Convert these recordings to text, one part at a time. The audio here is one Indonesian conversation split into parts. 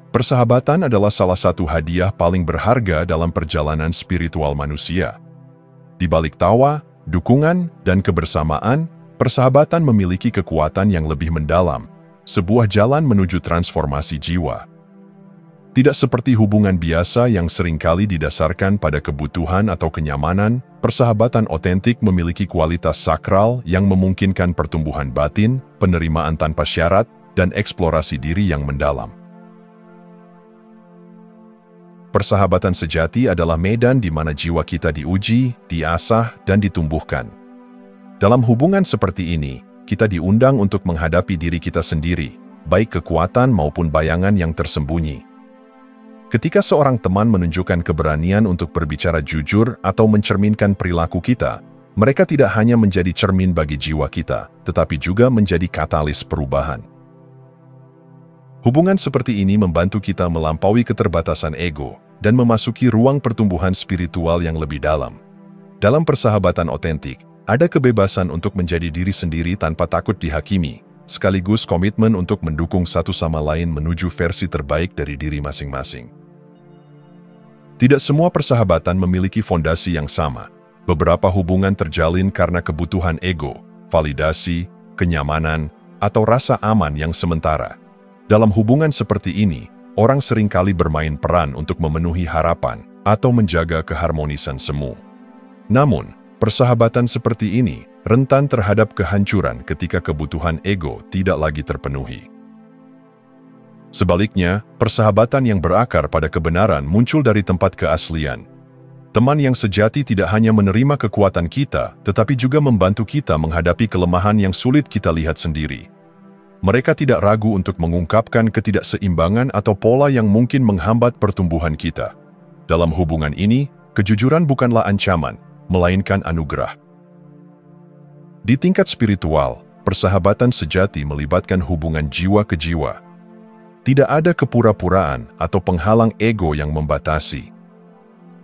Persahabatan adalah salah satu hadiah paling berharga dalam perjalanan spiritual manusia. Di balik tawa, dukungan, dan kebersamaan, persahabatan memiliki kekuatan yang lebih mendalam, sebuah jalan menuju transformasi jiwa. Tidak seperti hubungan biasa yang seringkali didasarkan pada kebutuhan atau kenyamanan, persahabatan otentik memiliki kualitas sakral yang memungkinkan pertumbuhan batin, penerimaan tanpa syarat, dan eksplorasi diri yang mendalam. Persahabatan sejati adalah medan di mana jiwa kita diuji, diasah, dan ditumbuhkan. Dalam hubungan seperti ini, kita diundang untuk menghadapi diri kita sendiri, baik kekuatan maupun bayangan yang tersembunyi. Ketika seorang teman menunjukkan keberanian untuk berbicara jujur atau mencerminkan perilaku kita, mereka tidak hanya menjadi cermin bagi jiwa kita, tetapi juga menjadi katalis perubahan. Hubungan seperti ini membantu kita melampaui keterbatasan ego dan memasuki ruang pertumbuhan spiritual yang lebih dalam. Dalam persahabatan otentik, ada kebebasan untuk menjadi diri sendiri tanpa takut dihakimi, sekaligus komitmen untuk mendukung satu sama lain menuju versi terbaik dari diri masing-masing. Tidak semua persahabatan memiliki fondasi yang sama. Beberapa hubungan terjalin karena kebutuhan ego, validasi, kenyamanan, atau rasa aman yang sementara. Dalam hubungan seperti ini, orang seringkali bermain peran untuk memenuhi harapan atau menjaga keharmonisan semu. Namun, persahabatan seperti ini rentan terhadap kehancuran ketika kebutuhan ego tidak lagi terpenuhi. Sebaliknya, persahabatan yang berakar pada kebenaran muncul dari tempat keaslian. Teman yang sejati tidak hanya menerima kekuatan kita, tetapi juga membantu kita menghadapi kelemahan yang sulit kita lihat sendiri. Mereka tidak ragu untuk mengungkapkan ketidakseimbangan atau pola yang mungkin menghambat pertumbuhan kita. Dalam hubungan ini, kejujuran bukanlah ancaman, melainkan anugerah. Di tingkat spiritual, persahabatan sejati melibatkan hubungan jiwa ke jiwa. Tidak ada kepura-puraan atau penghalang ego yang membatasi.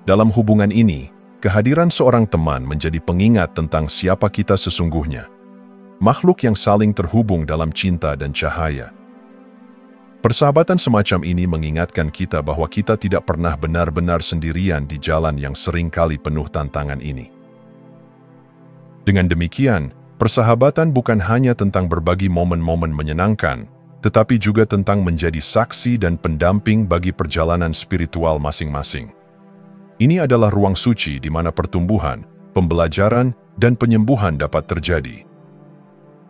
Dalam hubungan ini, kehadiran seorang teman menjadi pengingat tentang siapa kita sesungguhnya. Makhluk yang saling terhubung dalam cinta dan cahaya. Persahabatan semacam ini mengingatkan kita bahwa kita tidak pernah benar-benar sendirian di jalan yang seringkali penuh tantangan ini. Dengan demikian, persahabatan bukan hanya tentang berbagi momen-momen menyenangkan, tetapi juga tentang menjadi saksi dan pendamping bagi perjalanan spiritual masing-masing. Ini adalah ruang suci di mana pertumbuhan, pembelajaran, dan penyembuhan dapat terjadi.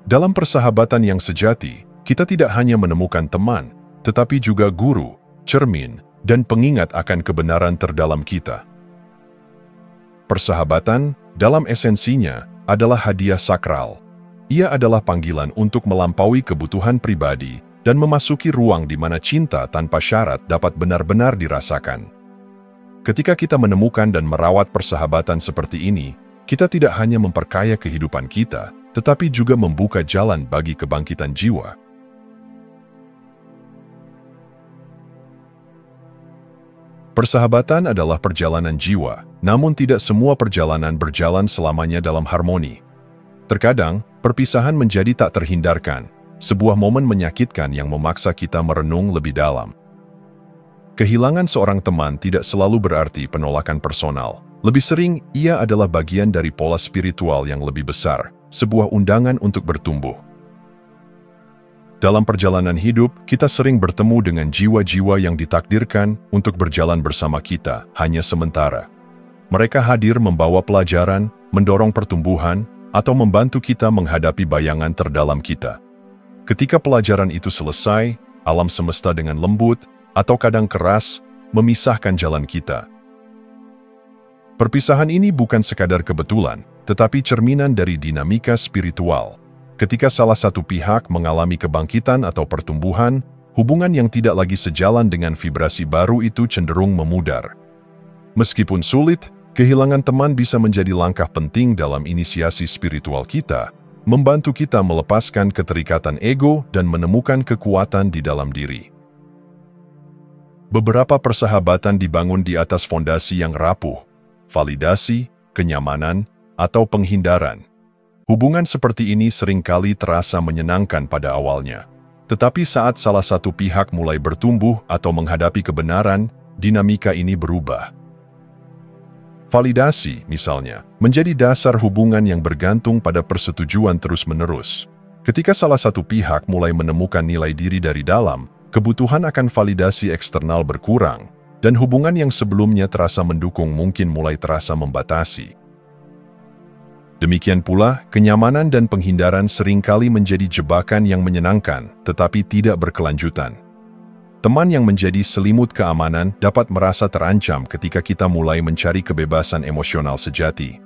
Dalam persahabatan yang sejati, kita tidak hanya menemukan teman, tetapi juga guru, cermin, dan pengingat akan kebenaran terdalam kita. Persahabatan, dalam esensinya, adalah hadiah sakral. Ia adalah panggilan untuk melampaui kebutuhan pribadi dan memasuki ruang di mana cinta tanpa syarat dapat benar-benar dirasakan. Ketika kita menemukan dan merawat persahabatan seperti ini, kita tidak hanya memperkaya kehidupan kita, tetapi juga membuka jalan bagi kebangkitan jiwa. Persahabatan adalah perjalanan jiwa, namun tidak semua perjalanan berjalan selamanya dalam harmoni. Terkadang, perpisahan menjadi tak terhindarkan, sebuah momen menyakitkan yang memaksa kita merenung lebih dalam. Kehilangan seorang teman tidak selalu berarti penolakan personal. Lebih sering, ia adalah bagian dari pola spiritual yang lebih besar, sebuah undangan untuk bertumbuh. Dalam perjalanan hidup, kita sering bertemu dengan jiwa-jiwa yang ditakdirkan untuk berjalan bersama kita, hanya sementara. Mereka hadir membawa pelajaran, mendorong pertumbuhan, atau membantu kita menghadapi bayangan terdalam kita. Ketika pelajaran itu selesai, alam semesta dengan lembut, atau kadang keras, memisahkan jalan kita. Perpisahan ini bukan sekadar kebetulan, tetapi cerminan dari dinamika spiritual. Ketika salah satu pihak mengalami kebangkitan atau pertumbuhan, hubungan yang tidak lagi sejalan dengan vibrasi baru itu cenderung memudar. Meskipun sulit, kehilangan teman bisa menjadi langkah penting dalam inisiasi spiritual kita, membantu kita melepaskan keterikatan ego dan menemukan kekuatan di dalam diri. Beberapa persahabatan dibangun di atas fondasi yang rapuh, validasi, kenyamanan, atau penghindaran. Hubungan seperti ini seringkali terasa menyenangkan pada awalnya. Tetapi saat salah satu pihak mulai bertumbuh atau menghadapi kebenaran, dinamika ini berubah. Validasi, misalnya, menjadi dasar hubungan yang bergantung pada persetujuan terus-menerus. Ketika salah satu pihak mulai menemukan nilai diri dari dalam, kebutuhan akan validasi eksternal berkurang, dan hubungan yang sebelumnya terasa mendukung mungkin mulai terasa membatasi. Demikian pula, kenyamanan dan penghindaran seringkali menjadi jebakan yang menyenangkan, tetapi tidak berkelanjutan. Teman yang menjadi selimut keamanan dapat merasa terancam ketika kita mulai mencari kebebasan emosional sejati.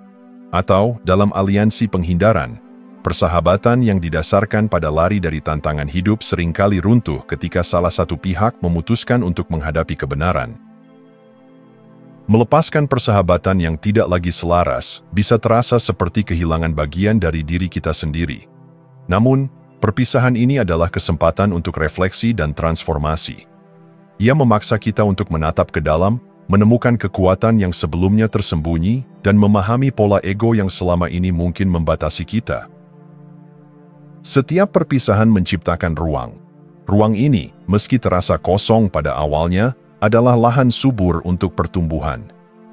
Atau, dalam aliansi penghindaran, persahabatan yang didasarkan pada lari dari tantangan hidup seringkali runtuh ketika salah satu pihak memutuskan untuk menghadapi kebenaran. Melepaskan persahabatan yang tidak lagi selaras bisa terasa seperti kehilangan bagian dari diri kita sendiri. Namun, perpisahan ini adalah kesempatan untuk refleksi dan transformasi. Ia memaksa kita untuk menatap ke dalam, menemukan kekuatan yang sebelumnya tersembunyi, dan memahami pola ego yang selama ini mungkin membatasi kita. Setiap perpisahan menciptakan ruang. Ruang ini, meski terasa kosong pada awalnya, adalah lahan subur untuk pertumbuhan.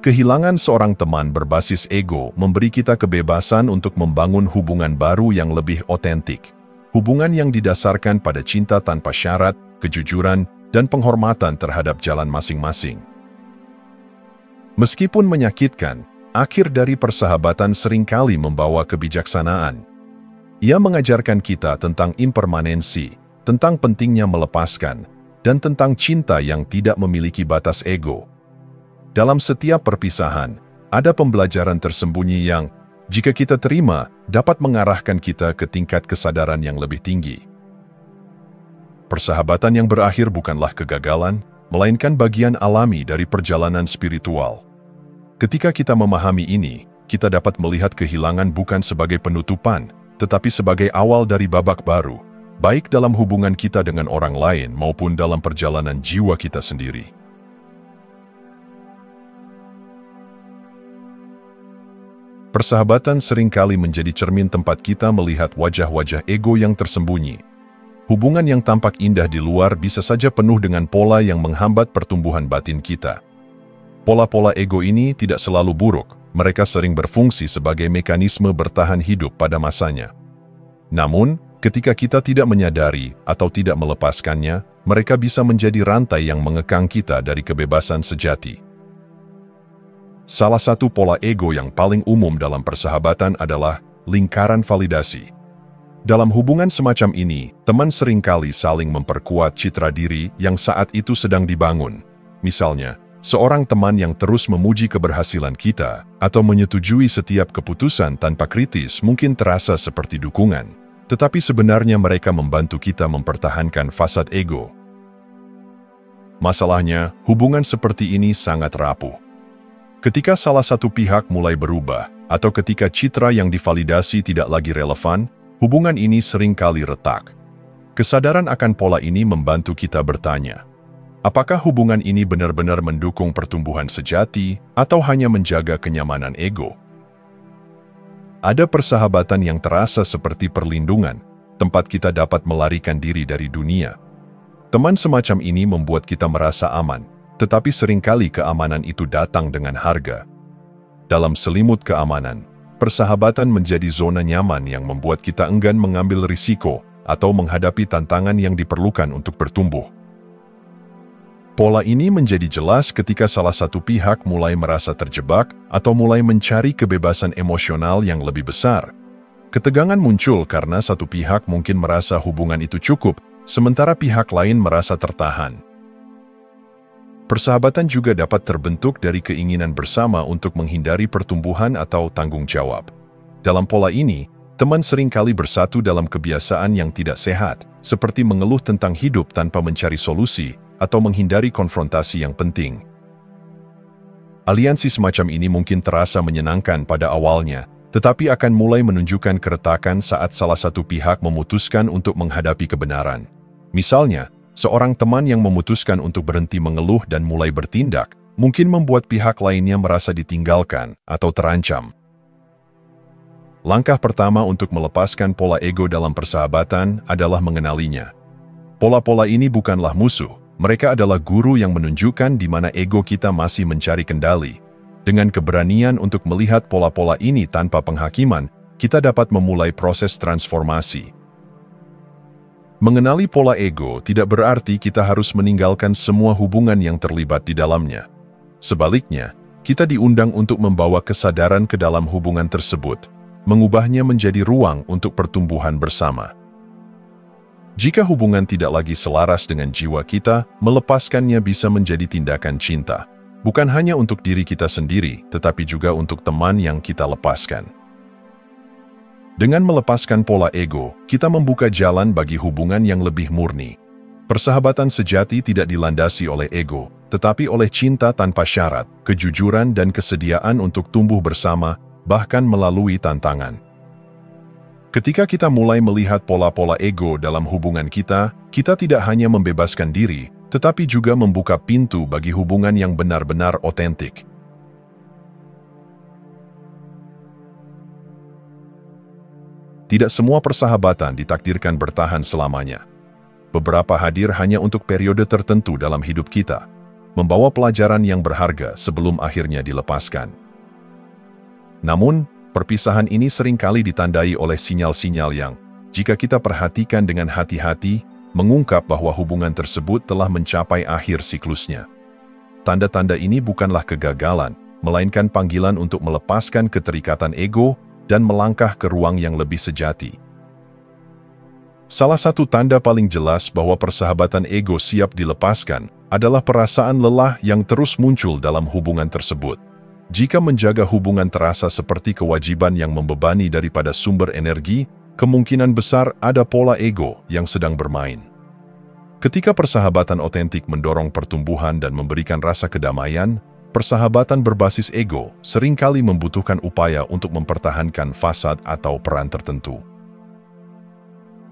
Kehilangan seorang teman berbasis ego memberi kita kebebasan untuk membangun hubungan baru yang lebih otentik. Hubungan yang didasarkan pada cinta tanpa syarat, kejujuran, dan penghormatan terhadap jalan masing-masing. Meskipun menyakitkan, akhir dari persahabatan seringkali membawa kebijaksanaan. Ia mengajarkan kita tentang impermanensi, tentang pentingnya melepaskan, dan tentang cinta yang tidak memiliki batas ego. Dalam setiap perpisahan, ada pembelajaran tersembunyi yang, jika kita terima, dapat mengarahkan kita ke tingkat kesadaran yang lebih tinggi. Persahabatan yang berakhir bukanlah kegagalan, melainkan bagian alami dari perjalanan spiritual. Ketika kita memahami ini, kita dapat melihat kehilangan bukan sebagai penutupan, tetapi sebagai awal dari babak baru, baik dalam hubungan kita dengan orang lain maupun dalam perjalanan jiwa kita sendiri. Persahabatan seringkali menjadi cermin tempat kita melihat wajah-wajah ego yang tersembunyi. Hubungan yang tampak indah di luar bisa saja penuh dengan pola yang menghambat pertumbuhan batin kita. Pola-pola ego ini tidak selalu buruk, mereka sering berfungsi sebagai mekanisme bertahan hidup pada masanya. Namun, ketika kita tidak menyadari atau tidak melepaskannya, mereka bisa menjadi rantai yang mengekang kita dari kebebasan sejati. Salah satu pola ego yang paling umum dalam persahabatan adalah lingkaran validasi. Dalam hubungan semacam ini, teman seringkali saling memperkuat citra diri yang saat itu sedang dibangun. Misalnya, seorang teman yang terus memuji keberhasilan kita atau menyetujui setiap keputusan tanpa kritis mungkin terasa seperti dukungan, tetapi sebenarnya mereka membantu kita mempertahankan fasad ego. Masalahnya, hubungan seperti ini sangat rapuh. Ketika salah satu pihak mulai berubah, atau ketika citra yang divalidasi tidak lagi relevan, hubungan ini seringkali retak. Kesadaran akan pola ini membantu kita bertanya, apakah hubungan ini benar-benar mendukung pertumbuhan sejati atau hanya menjaga kenyamanan ego? Ada persahabatan yang terasa seperti perlindungan, tempat kita dapat melarikan diri dari dunia. Teman semacam ini membuat kita merasa aman, tetapi seringkali keamanan itu datang dengan harga. Dalam selimut keamanan, persahabatan menjadi zona nyaman yang membuat kita enggan mengambil risiko atau menghadapi tantangan yang diperlukan untuk bertumbuh. Pola ini menjadi jelas ketika salah satu pihak mulai merasa terjebak atau mulai mencari kebebasan emosional yang lebih besar. Ketegangan muncul karena satu pihak mungkin merasa hubungan itu cukup, sementara pihak lain merasa tertahan. Persahabatan juga dapat terbentuk dari keinginan bersama untuk menghindari pertumbuhan atau tanggung jawab. Dalam pola ini, teman seringkali bersatu dalam kebiasaan yang tidak sehat, seperti mengeluh tentang hidup tanpa mencari solusi, atau menghindari konfrontasi yang penting. Aliansi semacam ini mungkin terasa menyenangkan pada awalnya, tetapi akan mulai menunjukkan keretakan saat salah satu pihak memutuskan untuk menghadapi kebenaran. Misalnya, seorang teman yang memutuskan untuk berhenti mengeluh dan mulai bertindak, mungkin membuat pihak lainnya merasa ditinggalkan atau terancam. Langkah pertama untuk melepaskan pola ego dalam persahabatan adalah mengenalinya. Pola-pola ini bukanlah musuh, mereka adalah guru yang menunjukkan di mana ego kita masih mencari kendali. Dengan keberanian untuk melihat pola-pola ini tanpa penghakiman, kita dapat memulai proses transformasi. Mengenali pola ego tidak berarti kita harus meninggalkan semua hubungan yang terlibat di dalamnya. Sebaliknya, kita diundang untuk membawa kesadaran ke dalam hubungan tersebut, mengubahnya menjadi ruang untuk pertumbuhan bersama. Jika hubungan tidak lagi selaras dengan jiwa kita, melepaskannya bisa menjadi tindakan cinta, bukan hanya untuk diri kita sendiri, tetapi juga untuk teman yang kita lepaskan. Dengan melepaskan pola ego, kita membuka jalan bagi hubungan yang lebih murni. Persahabatan sejati tidak dilandasi oleh ego, tetapi oleh cinta tanpa syarat, kejujuran dan kesediaan untuk tumbuh bersama, bahkan melalui tantangan. Ketika kita mulai melihat pola-pola ego dalam hubungan kita tidak hanya membebaskan diri, tetapi juga membuka pintu bagi hubungan yang benar-benar otentik. Tidak semua persahabatan ditakdirkan bertahan selamanya. Beberapa hadir hanya untuk periode tertentu dalam hidup kita, membawa pelajaran yang berharga sebelum akhirnya dilepaskan. Namun, perpisahan ini seringkali ditandai oleh sinyal-sinyal yang, jika kita perhatikan dengan hati-hati, mengungkap bahwa hubungan tersebut telah mencapai akhir siklusnya. Tanda-tanda ini bukanlah kegagalan, melainkan panggilan untuk melepaskan keterikatan ego dan melangkah ke ruang yang lebih sejati. Salah satu tanda paling jelas bahwa persahabatan ego siap dilepaskan adalah perasaan lelah yang terus muncul dalam hubungan tersebut. Jika menjaga hubungan terasa seperti kewajiban yang membebani daripada sumber energi, kemungkinan besar ada pola ego yang sedang bermain. Ketika persahabatan otentik mendorong pertumbuhan dan memberikan rasa kedamaian, persahabatan berbasis ego seringkali membutuhkan upaya untuk mempertahankan fasad atau peran tertentu.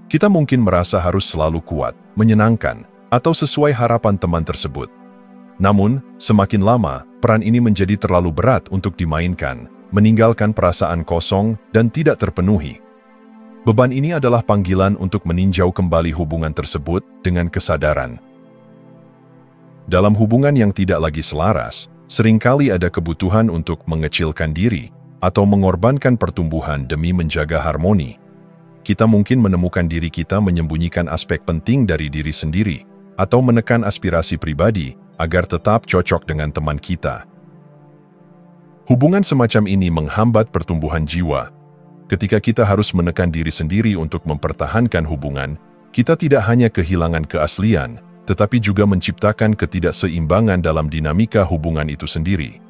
Kita mungkin merasa harus selalu kuat, menyenangkan, atau sesuai harapan teman tersebut. Namun, semakin lama, peran ini menjadi terlalu berat untuk dimainkan, meninggalkan perasaan kosong dan tidak terpenuhi. Beban ini adalah panggilan untuk meninjau kembali hubungan tersebut dengan kesadaran. Dalam hubungan yang tidak lagi selaras, seringkali ada kebutuhan untuk mengecilkan diri atau mengorbankan pertumbuhan demi menjaga harmoni. Kita mungkin menemukan diri kita menyembunyikan aspek penting dari diri sendiri atau menekan aspirasi pribadi agar tetap cocok dengan teman kita. Hubungan semacam ini menghambat pertumbuhan jiwa. Ketika kita harus menekan diri sendiri untuk mempertahankan hubungan, kita tidak hanya kehilangan keaslian, tetapi juga menciptakan ketidakseimbangan dalam dinamika hubungan itu sendiri.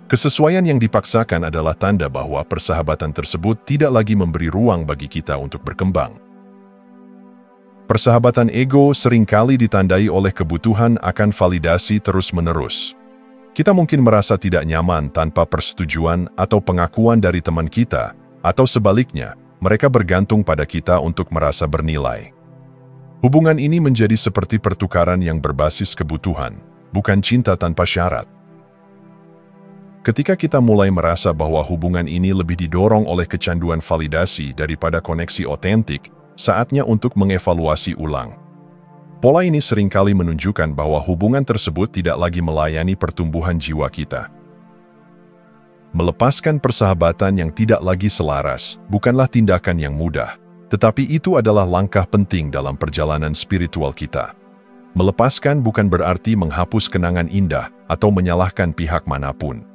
Kesesuaian yang dipaksakan adalah tanda bahwa persahabatan tersebut tidak lagi memberi ruang bagi kita untuk berkembang. Persahabatan ego seringkali ditandai oleh kebutuhan akan validasi terus-menerus. Kita mungkin merasa tidak nyaman tanpa persetujuan atau pengakuan dari teman kita, atau sebaliknya, mereka bergantung pada kita untuk merasa bernilai. Hubungan ini menjadi seperti pertukaran yang berbasis kebutuhan, bukan cinta tanpa syarat. Ketika kita mulai merasa bahwa hubungan ini lebih didorong oleh kecanduan validasi daripada koneksi otentik, saatnya untuk mengevaluasi ulang. Pola ini seringkali menunjukkan bahwa hubungan tersebut tidak lagi melayani pertumbuhan jiwa kita. Melepaskan persahabatan yang tidak lagi selaras bukanlah tindakan yang mudah, tetapi itu adalah langkah penting dalam perjalanan spiritual kita. Melepaskan bukan berarti menghapus kenangan indah atau menyalahkan pihak manapun.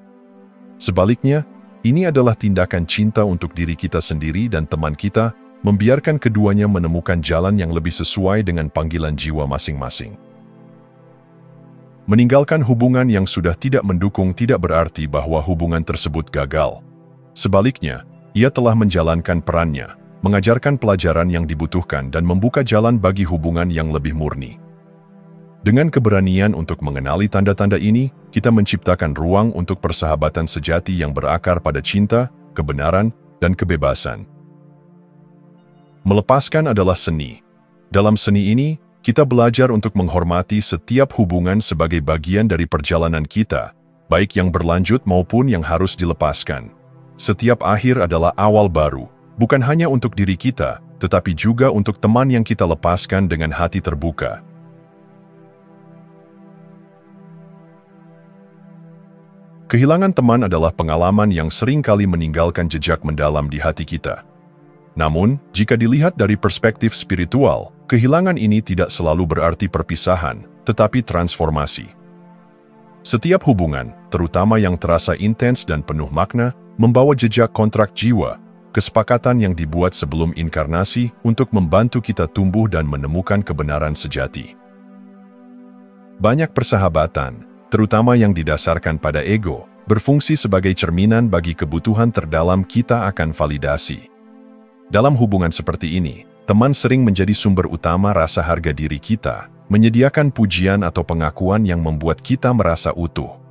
Sebaliknya, ini adalah tindakan cinta untuk diri kita sendiri dan teman kita, membiarkan keduanya menemukan jalan yang lebih sesuai dengan panggilan jiwa masing-masing. Meninggalkan hubungan yang sudah tidak mendukung tidak berarti bahwa hubungan tersebut gagal. Sebaliknya, ia telah menjalankan perannya, mengajarkan pelajaran yang dibutuhkan dan membuka jalan bagi hubungan yang lebih murni. Dengan keberanian untuk mengenali tanda-tanda ini, kita menciptakan ruang untuk persahabatan sejati yang berakar pada cinta, kebenaran, dan kebebasan. Melepaskan adalah seni. Dalam seni ini, kita belajar untuk menghormati setiap hubungan sebagai bagian dari perjalanan kita, baik yang berlanjut maupun yang harus dilepaskan. Setiap akhir adalah awal baru, bukan hanya untuk diri kita, tetapi juga untuk teman yang kita lepaskan dengan hati terbuka. Kehilangan teman adalah pengalaman yang sering kali meninggalkan jejak mendalam di hati kita. Namun, jika dilihat dari perspektif spiritual, kehilangan ini tidak selalu berarti perpisahan, tetapi transformasi. Setiap hubungan, terutama yang terasa intens dan penuh makna, membawa jejak kontrak jiwa, kesepakatan yang dibuat sebelum inkarnasi untuk membantu kita tumbuh dan menemukan kebenaran sejati. Banyak persahabatan, terutama yang didasarkan pada ego, berfungsi sebagai cerminan bagi kebutuhan terdalam kita akan validasi. Dalam hubungan seperti ini, teman sering menjadi sumber utama rasa harga diri kita, menyediakan pujian atau pengakuan yang membuat kita merasa utuh.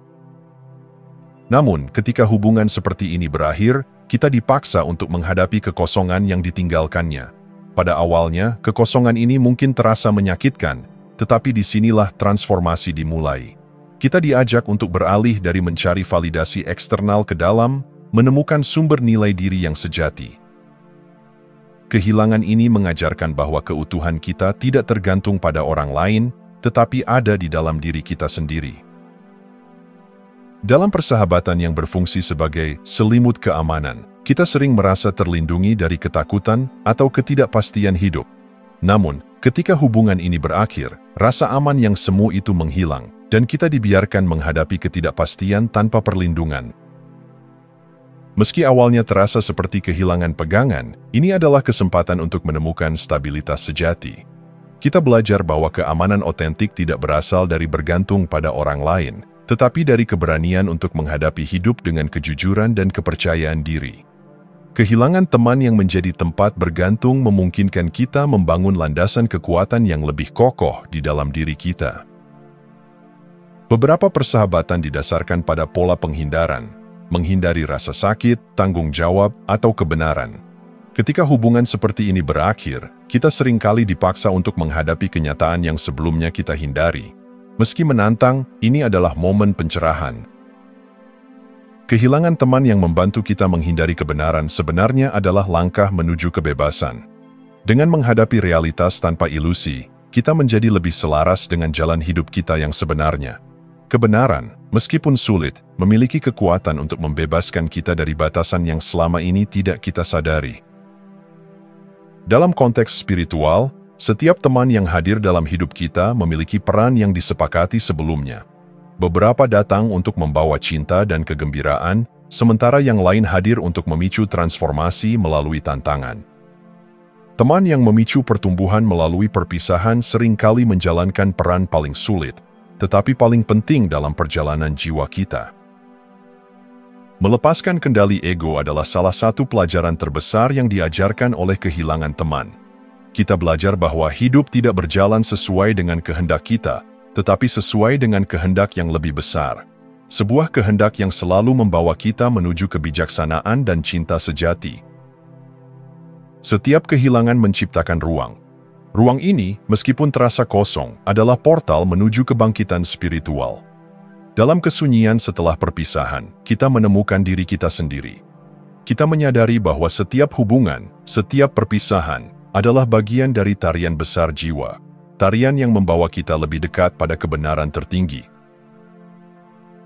Namun, ketika hubungan seperti ini berakhir, kita dipaksa untuk menghadapi kekosongan yang ditinggalkannya. Pada awalnya, kekosongan ini mungkin terasa menyakitkan, tetapi disinilah transformasi dimulai. Kita diajak untuk beralih dari mencari validasi eksternal ke dalam, menemukan sumber nilai diri yang sejati. Kehilangan ini mengajarkan bahwa keutuhan kita tidak tergantung pada orang lain, tetapi ada di dalam diri kita sendiri. Dalam persahabatan yang berfungsi sebagai selimut keamanan, kita sering merasa terlindungi dari ketakutan atau ketidakpastian hidup. Namun, ketika hubungan ini berakhir, rasa aman yang semu itu menghilang, dan kita dibiarkan menghadapi ketidakpastian tanpa perlindungan. Meski awalnya terasa seperti kehilangan pegangan, ini adalah kesempatan untuk menemukan stabilitas sejati. Kita belajar bahwa keamanan otentik tidak berasal dari bergantung pada orang lain, tetapi dari keberanian untuk menghadapi hidup dengan kejujuran dan kepercayaan diri. Kehilangan teman yang menjadi tempat bergantung memungkinkan kita membangun landasan kekuatan yang lebih kokoh di dalam diri kita. Beberapa persahabatan didasarkan pada pola penghindaran, menghindari rasa sakit, tanggung jawab, atau kebenaran. Ketika hubungan seperti ini berakhir, kita seringkali dipaksa untuk menghadapi kenyataan yang sebelumnya kita hindari. Meski menantang, ini adalah momen pencerahan. Kehilangan teman yang membantu kita menghindari kebenaran sebenarnya adalah langkah menuju kebebasan. Dengan menghadapi realitas tanpa ilusi, kita menjadi lebih selaras dengan jalan hidup kita yang sebenarnya. Kebenaran, meskipun sulit, memiliki kekuatan untuk membebaskan kita dari batasan yang selama ini tidak kita sadari. Dalam konteks spiritual, setiap teman yang hadir dalam hidup kita memiliki peran yang disepakati sebelumnya. Beberapa datang untuk membawa cinta dan kegembiraan, sementara yang lain hadir untuk memicu transformasi melalui tantangan. Teman yang memicu pertumbuhan melalui perpisahan seringkali menjalankan peran paling sulit, tetapi paling penting dalam perjalanan jiwa kita. Melepaskan kendali ego adalah salah satu pelajaran terbesar yang diajarkan oleh kehilangan teman. Kita belajar bahwa hidup tidak berjalan sesuai dengan kehendak kita, tetapi sesuai dengan kehendak yang lebih besar. Sebuah kehendak yang selalu membawa kita menuju kebijaksanaan dan cinta sejati. Setiap kehilangan menciptakan ruang. Ruang ini, meskipun terasa kosong, adalah portal menuju kebangkitan spiritual. Dalam kesunyian setelah perpisahan, kita menemukan diri kita sendiri. Kita menyadari bahwa setiap hubungan, setiap perpisahan, adalah bagian dari tarian besar jiwa. Tarian yang membawa kita lebih dekat pada kebenaran tertinggi.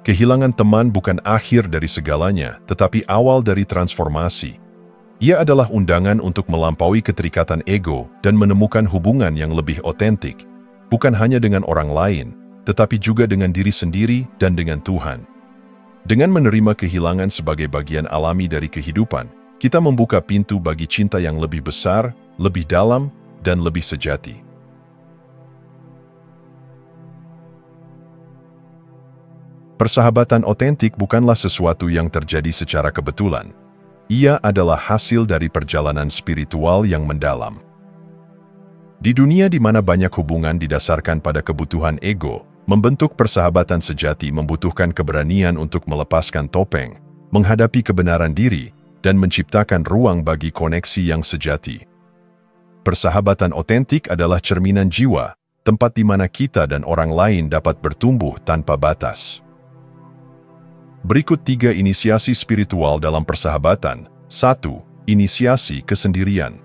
Kehilangan teman bukan akhir dari segalanya, tetapi awal dari transformasi. Ia adalah undangan untuk melampaui keterikatan ego dan menemukan hubungan yang lebih otentik, bukan hanya dengan orang lain, tetapi juga dengan diri sendiri dan dengan Tuhan. Dengan menerima kehilangan sebagai bagian alami dari kehidupan, kita membuka pintu bagi cinta yang lebih besar, lebih dalam, dan lebih sejati. Persahabatan otentik bukanlah sesuatu yang terjadi secara kebetulan. Ia adalah hasil dari perjalanan spiritual yang mendalam. Di dunia di mana banyak hubungan didasarkan pada kebutuhan ego, membentuk persahabatan sejati membutuhkan keberanian untuk melepaskan topeng, menghadapi kebenaran diri, dan menciptakan ruang bagi koneksi yang sejati. Persahabatan otentik adalah cerminan jiwa, tempat di mana kita dan orang lain dapat bertumbuh tanpa batas. Berikut 3 inisiasi spiritual dalam persahabatan. 1. Inisiasi kesendirian.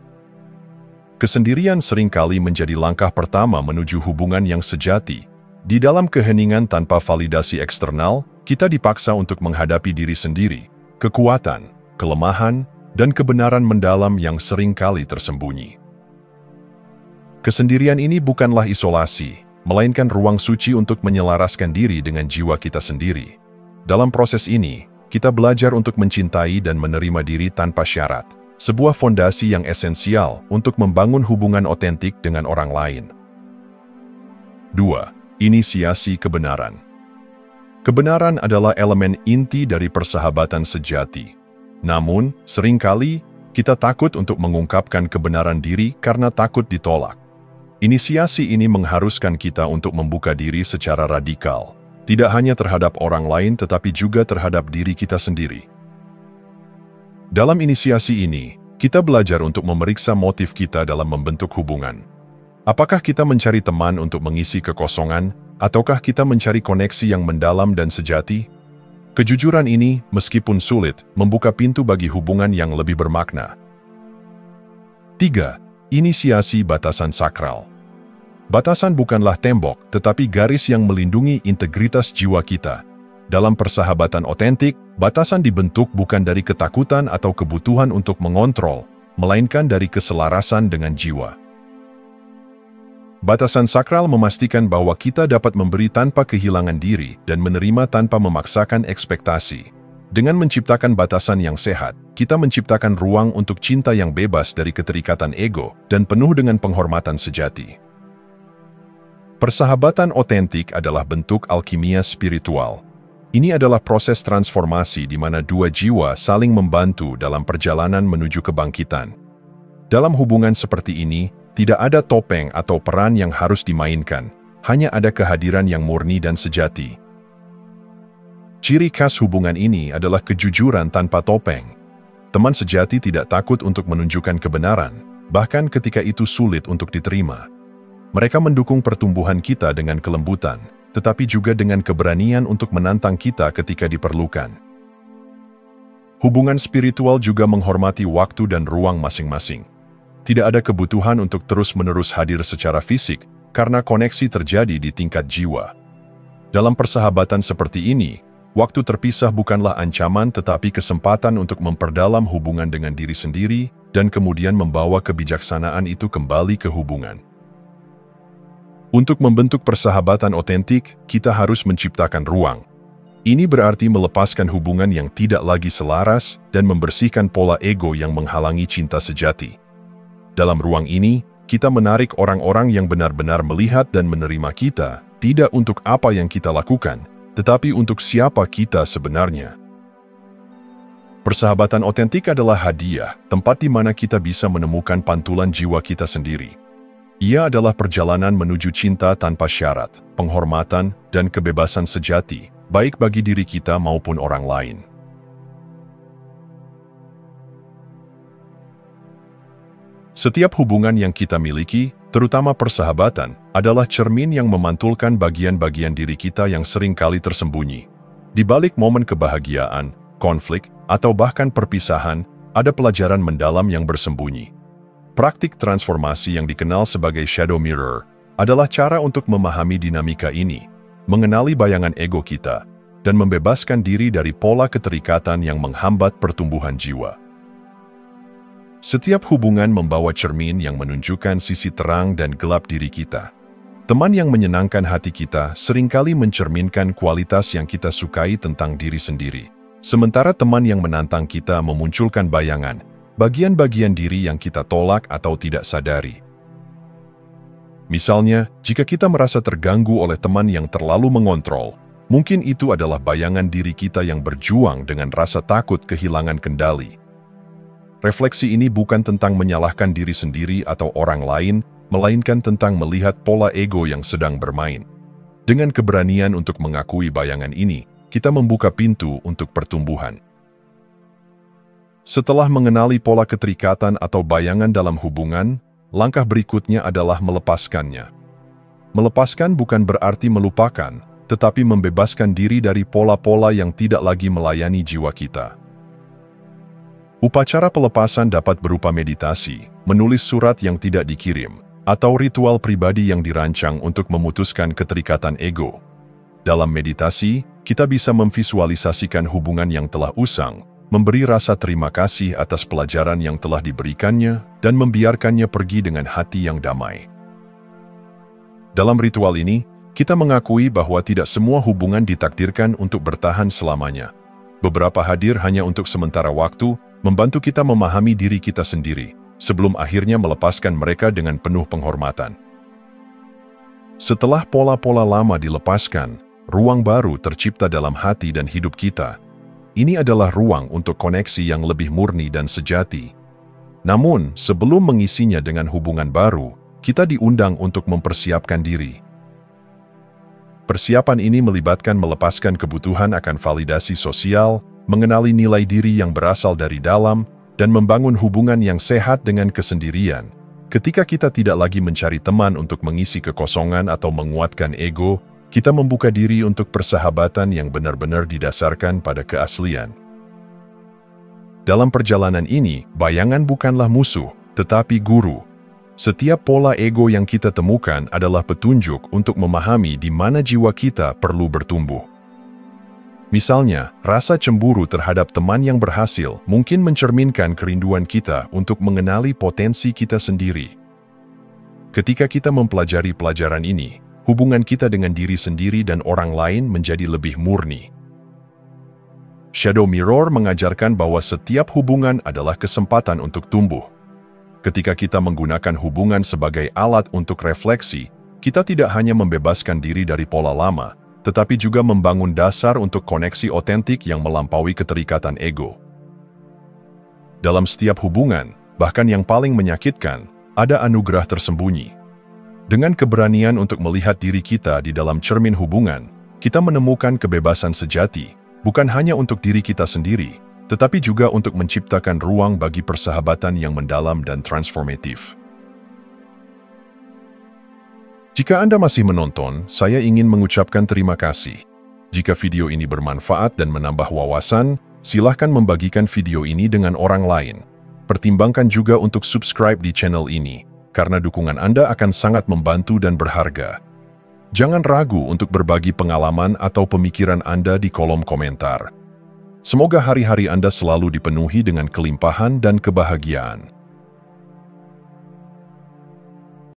Kesendirian seringkali menjadi langkah pertama menuju hubungan yang sejati. Di dalam keheningan tanpa validasi eksternal, kita dipaksa untuk menghadapi diri sendiri, kekuatan, kelemahan, dan kebenaran mendalam yang seringkali tersembunyi. Kesendirian ini bukanlah isolasi, melainkan ruang suci untuk menyelaraskan diri dengan jiwa kita sendiri. Dalam proses ini, kita belajar untuk mencintai dan menerima diri tanpa syarat, sebuah fondasi yang esensial untuk membangun hubungan otentik dengan orang lain. 2. Inisiasi kebenaran. Kebenaran adalah elemen inti dari persahabatan sejati. Namun, seringkali kita takut untuk mengungkapkan kebenaran diri karena takut ditolak. Inisiasi ini mengharuskan kita untuk membuka diri secara radikal, tidak hanya terhadap orang lain tetapi juga terhadap diri kita sendiri. Dalam inisiasi ini, kita belajar untuk memeriksa motif kita dalam membentuk hubungan. Apakah kita mencari teman untuk mengisi kekosongan, ataukah kita mencari koneksi yang mendalam dan sejati? Kejujuran ini, meskipun sulit, membuka pintu bagi hubungan yang lebih bermakna. 3. Inisiasi batasan sakral. Batasan bukanlah tembok, tetapi garis yang melindungi integritas jiwa kita. Dalam persahabatan otentik, batasan dibentuk bukan dari ketakutan atau kebutuhan untuk mengontrol, melainkan dari keselarasan dengan jiwa. Batasan sakral memastikan bahwa kita dapat memberi tanpa kehilangan diri dan menerima tanpa memaksakan ekspektasi. Dengan menciptakan batasan yang sehat, kita menciptakan ruang untuk cinta yang bebas dari keterikatan ego dan penuh dengan penghormatan sejati. Persahabatan otentik adalah bentuk alkimia spiritual. Ini adalah proses transformasi di mana dua jiwa saling membantu dalam perjalanan menuju kebangkitan. Dalam hubungan seperti ini, tidak ada topeng atau peran yang harus dimainkan, hanya ada kehadiran yang murni dan sejati. Ciri khas hubungan ini adalah kejujuran tanpa topeng. Teman sejati tidak takut untuk menunjukkan kebenaran, bahkan ketika itu sulit untuk diterima. Mereka mendukung pertumbuhan kita dengan kelembutan, tetapi juga dengan keberanian untuk menantang kita ketika diperlukan. Hubungan spiritual juga menghormati waktu dan ruang masing-masing. Tidak ada kebutuhan untuk terus-menerus hadir secara fisik, karena koneksi terjadi di tingkat jiwa. Dalam persahabatan seperti ini, waktu terpisah bukanlah ancaman tetapi kesempatan untuk memperdalam hubungan dengan diri sendiri, dan kemudian membawa kebijaksanaan itu kembali ke hubungan. Untuk membentuk persahabatan otentik, kita harus menciptakan ruang. Ini berarti melepaskan hubungan yang tidak lagi selaras dan membersihkan pola ego yang menghalangi cinta sejati. Dalam ruang ini, kita menarik orang-orang yang benar-benar melihat dan menerima kita, tidak untuk apa yang kita lakukan, tetapi untuk siapa kita sebenarnya. Persahabatan otentik adalah hadiah, tempat di mana kita bisa menemukan pantulan jiwa kita sendiri. Ia adalah perjalanan menuju cinta tanpa syarat, penghormatan, dan kebebasan sejati, baik bagi diri kita maupun orang lain. Setiap hubungan yang kita miliki, terutama persahabatan, adalah cermin yang memantulkan bagian-bagian diri kita yang seringkali tersembunyi. Di balik momen kebahagiaan, konflik, atau bahkan perpisahan, ada pelajaran mendalam yang bersembunyi. Praktik transformasi yang dikenal sebagai shadow mirror adalah cara untuk memahami dinamika ini, mengenali bayangan ego kita, dan membebaskan diri dari pola keterikatan yang menghambat pertumbuhan jiwa. Setiap hubungan membawa cermin yang menunjukkan sisi terang dan gelap diri kita. Teman yang menyenangkan hati kita seringkali mencerminkan kualitas yang kita sukai tentang diri sendiri. Sementara teman yang menantang kita memunculkan bagian-bagian diri yang kita tolak atau tidak sadari. Misalnya, jika kita merasa terganggu oleh teman yang terlalu mengontrol, mungkin itu adalah bayangan diri kita yang berjuang dengan rasa takut kehilangan kendali. Refleksi ini bukan tentang menyalahkan diri sendiri atau orang lain, melainkan tentang melihat pola ego yang sedang bermain. Dengan keberanian untuk mengakui bayangan ini, kita membuka pintu untuk pertumbuhan. Setelah mengenali pola keterikatan atau bayangan dalam hubungan, langkah berikutnya adalah melepaskannya. Melepaskan bukan berarti melupakan, tetapi membebaskan diri dari pola-pola yang tidak lagi melayani jiwa kita. Upacara pelepasan dapat berupa meditasi, menulis surat yang tidak dikirim, atau ritual pribadi yang dirancang untuk memutuskan keterikatan ego. Dalam meditasi, kita bisa memvisualisasikan hubungan yang telah usang, memberi rasa terima kasih atas pelajaran yang telah diberikannya, dan membiarkannya pergi dengan hati yang damai. Dalam ritual ini, kita mengakui bahwa tidak semua hubungan ditakdirkan untuk bertahan selamanya. Beberapa hadir hanya untuk sementara waktu, membantu kita memahami diri kita sendiri, sebelum akhirnya melepaskan mereka dengan penuh penghormatan. Setelah pola-pola lama dilepaskan, ruang baru tercipta dalam hati dan hidup kita. Ini adalah ruang untuk koneksi yang lebih murni dan sejati. Namun, sebelum mengisinya dengan hubungan baru, kita diundang untuk mempersiapkan diri. Persiapan ini melibatkan melepaskan kebutuhan akan validasi sosial, mengenali nilai diri yang berasal dari dalam, dan membangun hubungan yang sehat dengan kesendirian. Ketika kita tidak lagi mencari teman untuk mengisi kekosongan atau menguatkan ego, kita membuka diri untuk persahabatan yang benar-benar didasarkan pada keaslian. Dalam perjalanan ini, bayangan bukanlah musuh, tetapi guru. Setiap pola ego yang kita temukan adalah petunjuk untuk memahami di mana jiwa kita perlu bertumbuh. Misalnya, rasa cemburu terhadap teman yang berhasil mungkin mencerminkan kerinduan kita untuk mengenali potensi kita sendiri. Ketika kita mempelajari pelajaran ini, hubungan kita dengan diri sendiri dan orang lain menjadi lebih murni. Shadow Mirror mengajarkan bahwa setiap hubungan adalah kesempatan untuk tumbuh. Ketika kita menggunakan hubungan sebagai alat untuk refleksi, kita tidak hanya membebaskan diri dari pola lama, tetapi juga membangun dasar untuk koneksi otentik yang melampaui keterikatan ego. Dalam setiap hubungan, bahkan yang paling menyakitkan, ada anugerah tersembunyi. Dengan keberanian untuk melihat diri kita di dalam cermin hubungan, kita menemukan kebebasan sejati, bukan hanya untuk diri kita sendiri, tetapi juga untuk menciptakan ruang bagi persahabatan yang mendalam dan transformatif. Jika Anda masih menonton, saya ingin mengucapkan terima kasih. Jika video ini bermanfaat dan menambah wawasan, silahkan membagikan video ini dengan orang lain. Pertimbangkan juga untuk subscribe di channel ini, karena dukungan Anda akan sangat membantu dan berharga. Jangan ragu untuk berbagi pengalaman atau pemikiran Anda di kolom komentar. Semoga hari-hari Anda selalu dipenuhi dengan kelimpahan dan kebahagiaan.